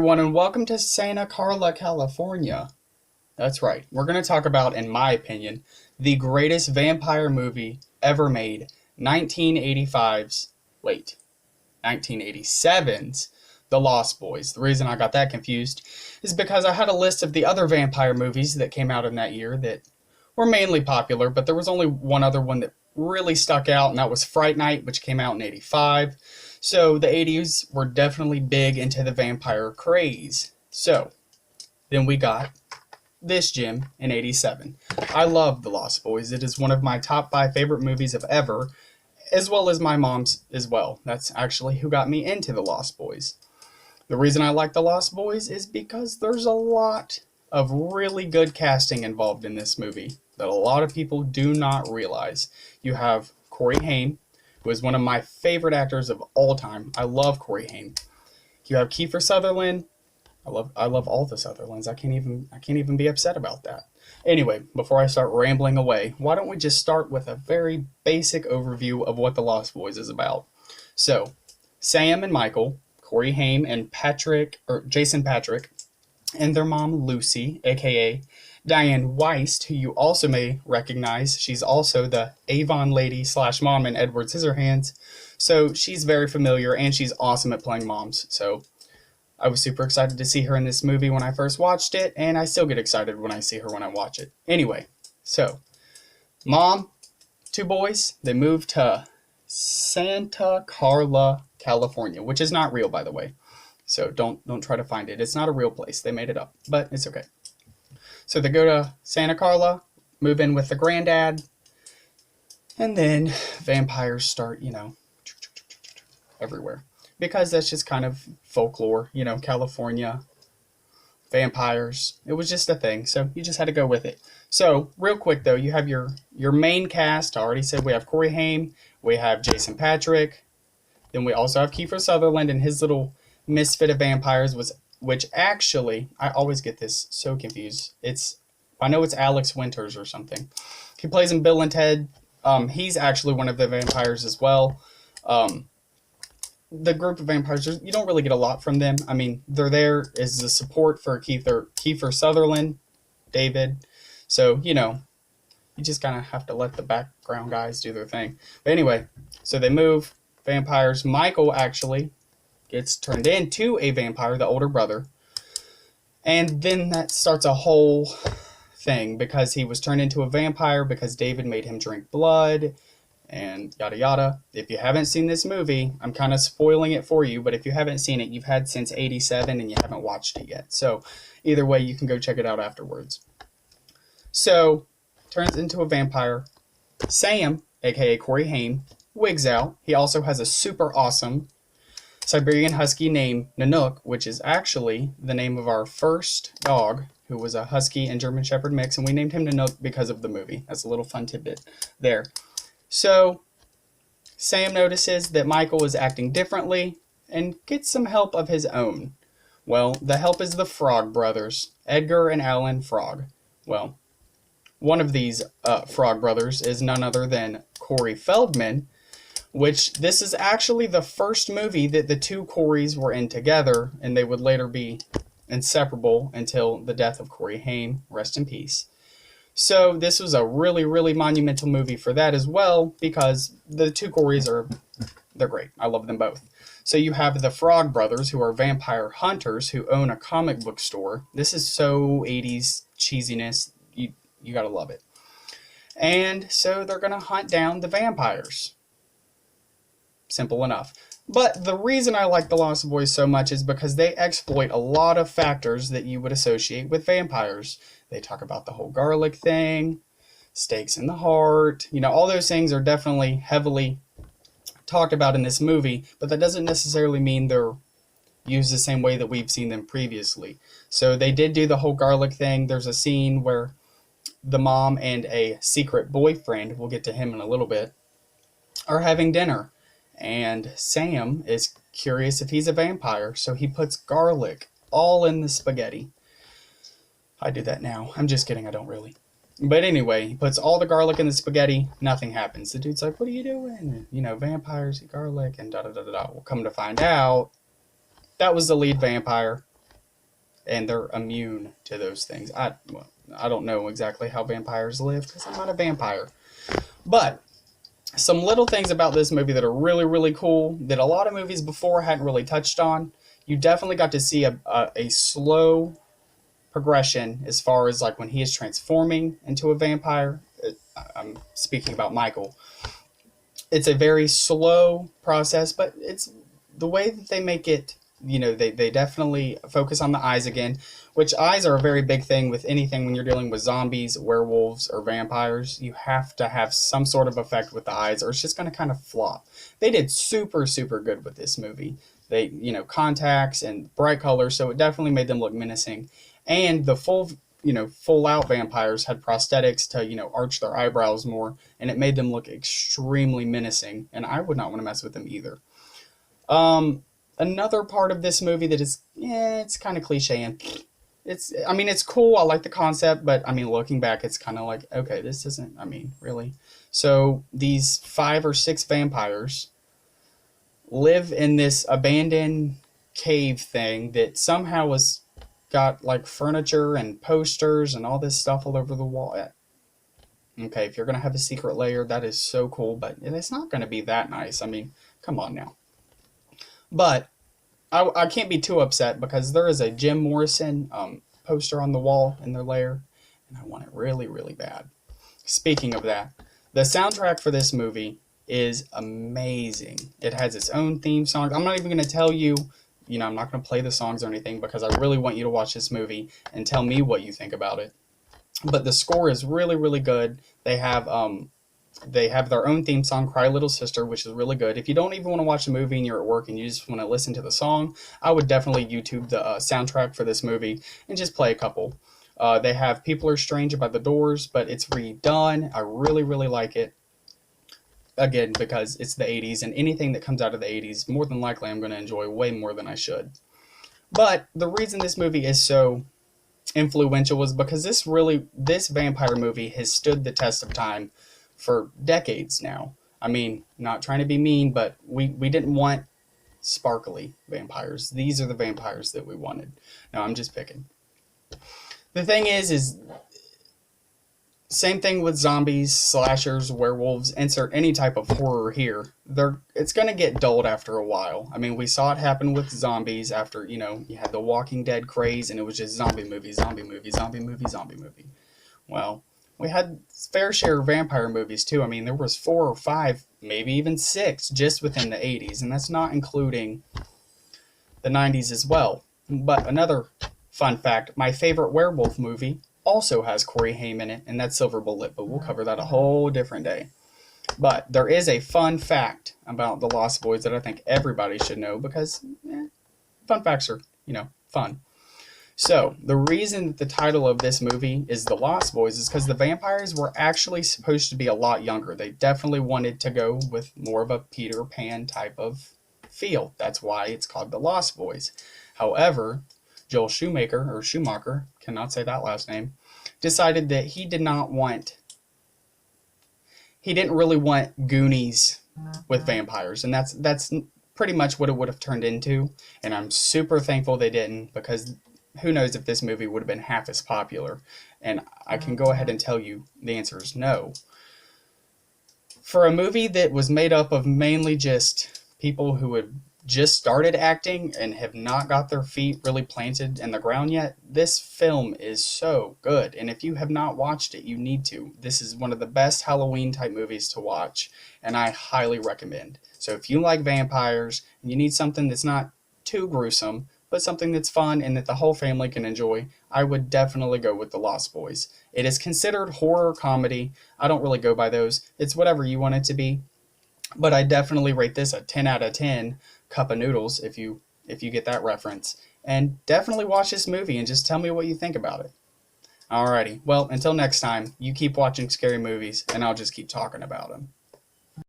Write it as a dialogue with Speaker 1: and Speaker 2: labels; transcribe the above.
Speaker 1: everyone, and welcome to Santa Carla, California. That's right, we're going to talk about, in my opinion, the greatest vampire movie ever made, 1985's, wait, 1987's The Lost Boys. The reason I got that confused is because I had a list of the other vampire movies that came out in that year that were mainly popular, but there was only one other one that really stuck out, and that was Fright Night, which came out in 85. So the 80s were definitely big into the vampire craze. So then we got this gem in 87. I love The Lost Boys. It is one of my top 5 favorite movies of ever, as well as my mom's as well. That's actually who got me into The Lost Boys. The reason I like The Lost Boys is because there's a lot of really good casting involved in this movie that a lot of people do not realize. You have Corey Haim, who is one of my favorite actors of all time. I love Corey Haim. You have Kiefer Sutherland. I love all the Sutherlands. I can't even be upset about that. Anyway, before I start rambling away, why don't we just start with a very basic overview of what The Lost Boys is about. So, Sam and Michael, Corey Haim and Jason Patric, and their mom Lucy, aka Diane Weist, who you also may recognize. She's also the Avon lady / mom in Edward Scissorhands. So she's very familiar and she's awesome at playing moms. So I was super excited to see her in this movie when I first watched it, and I still get excited when I see her when I watch it. Anyway, so mom, 2 boys, they moved to Santa Carla, California, which is not real, by the way. So don't try to find it. It's not a real place. They made it up, but it's okay. So they go to Santa Carla, move in with the granddad, and then vampires start, everywhere. Because that's just kind of folklore, California, vampires. It was just a thing, so you just had to go with it. So, real quick though, you have your main cast. I already said we have Corey Haim, we have Jason Patric, then we also have Kiefer Sutherland and his little misfit of vampires, which actually, I always get this so confused. I know it's Alex Winters or something. He plays in Bill and Ted. He's actually one of the vampires as well. The group of vampires, you don't really get a lot from them. I mean, they're there as the support for Kiefer Sutherland, David. So, you just kind of have to let the background guys do their thing. But anyway, so they move, vampires. Michael actually gets turned into a vampire, the older brother. And then that starts a whole thing because he was turned into a vampire because David made him drink blood and yada yada. If you haven't seen this movie, I'm kind of spoiling it for you, but if you haven't seen it, you've had since 87 and you haven't watched it yet. So either way, you can go check it out afterwards. So, turns into a vampire. Sam, aka Corey Haim, wigs out. He also has a super awesome Siberian Husky named Nanook, which is actually the name of our first dog, who was a Husky and German Shepherd mix, and we named him Nanook because of the movie. That's a little fun tidbit there. So, Sam notices that Michael is acting differently and gets some help of his own. Well, the help is the Frog brothers, Edgar and Alan Frog. Well, one of these Frog brothers is none other than Corey Feldman, which this is actually the first movie that the 2 Coreys were in together, and they would later be inseparable until the death of Corey Haim, rest in peace. So this was a really, really monumental movie for that as well, because the 2 Coreys they're great. I love them both. So you have the Frog brothers, who are vampire hunters, who own a comic book store. This is so 80s cheesiness. You gotta love it. And so they're gonna hunt down the vampires. Simple enough. But the reason I like The Lost Boys so much is because they exploit a lot of factors that you would associate with vampires. They talk about the whole garlic thing, stakes in the heart. All those things are definitely heavily talked about in this movie, but that doesn't necessarily mean they're used the same way that we've seen them previously. So they did do the whole garlic thing. There's a scene where the mom and a secret boyfriend, we'll get to him in a little bit, are having dinner. And Sam is curious if he's a vampire, so he puts garlic all in the spaghetti. I do that now. I'm just kidding, I don't really. But anyway, he puts all the garlic in the spaghetti, nothing happens. The dude's like, what are you doing? Vampires eat garlic, and da-da-da-da-da. Well, come to find out, that was the lead vampire. and they're immune to those things. I don't know exactly how vampires live because I'm not a vampire. But some little things about this movie that are really, really cool that a lot of movies before hadn't really touched on. You definitely got to see a slow progression as far as like when he is transforming into a vampire. I'm speaking about Michael. It's a very slow process, but it's the way that they make it. They definitely focus on the eyes again, which eyes are a very big thing with anything when you're dealing with zombies, werewolves, or vampires. You have to have some sort of effect with the eyes, or it's just going to kind of flop. They did super, super good with this movie. They, contacts and bright colors, so it definitely made them look menacing. And the full out vampires had prosthetics to, arch their eyebrows more, and it made them look extremely menacing. And I would not want to mess with them either. Another part of this movie that is, it's kind of cliche and it's cool. I like the concept, but looking back, it's kind of like, okay, this isn't, really. So these 5 or 6 vampires live in this abandoned cave thing that somehow was got like furniture and posters and all this stuff all over the wall. Okay, if you're going to have a secret layer, that is so cool, but it's not going to be that nice. Come on now. But I can't be too upset because there is a Jim Morrison poster on the wall in their lair, and I want it really, really bad. Speaking of that, the soundtrack for this movie is amazing. It has its own theme song. I'm not even going to tell you, I'm not going to play the songs or anything because I really want you to watch this movie and tell me what you think about it. But the score is really, really good. They have their own theme song, Cry Little Sister, which is really good. If you don't even want to watch the movie and you're at work and you just want to listen to the song, I would definitely YouTube the soundtrack for this movie and just play a couple. They have People Are Strange by The Doors, but it's redone. I really, really like it. Again, because it's the 80s, and anything that comes out of the 80s, more than likely I'm going to enjoy way more than I should. But the reason this movie is so influential was because this vampire movie has stood the test of time for decades now. Not trying to be mean, but we didn't want sparkly vampires. These are the vampires that we wanted. No, I'm just picking. The thing is same thing with zombies, slashers, werewolves, insert any type of horror here. It's going to get dulled after a while. We saw it happen with zombies after, you had the Walking Dead craze and it was just zombie movie, zombie movie, zombie movie, zombie movie. Well, we had fair share of vampire movies too. There was 4 or 5, maybe even 6 just within the 80s, and that's not including the 90s as well. But another fun fact, my favorite werewolf movie also has Corey Haim in it, and that's Silver Bullet, but we'll cover that a whole different day. But there is a fun fact about the Lost Boys that I think everybody should know because fun facts are, fun. So, the reason that the title of this movie is The Lost Boys is because the vampires were actually supposed to be a lot younger. They definitely wanted to go with more of a Peter Pan type of feel. That's why it's called The Lost Boys. However, Joel Schumacher, cannot say that last name, decided that he didn't really want Goonies with vampires, and that's pretty much what it would have turned into, and I'm super thankful they didn't, because who knows if this movie would have been half as popular, and I can go ahead and tell you the answer is no. For a movie that was made up of mainly just people who had just started acting and have not got their feet really planted in the ground yet, this film is so good. And if you have not watched it, you need to. This is one of the best Halloween type movies to watch, and I highly recommend. So if you like vampires and you need something that's not too gruesome, but something that's fun and that the whole family can enjoy, I would definitely go with The Lost Boys. It is considered horror comedy. I don't really go by those. It's whatever you want it to be. But I definitely rate this a 10 out of 10 cup of noodles if you get that reference. And definitely watch this movie and just tell me what you think about it. Alrighty, well, until next time, you keep watching scary movies and I'll just keep talking about them.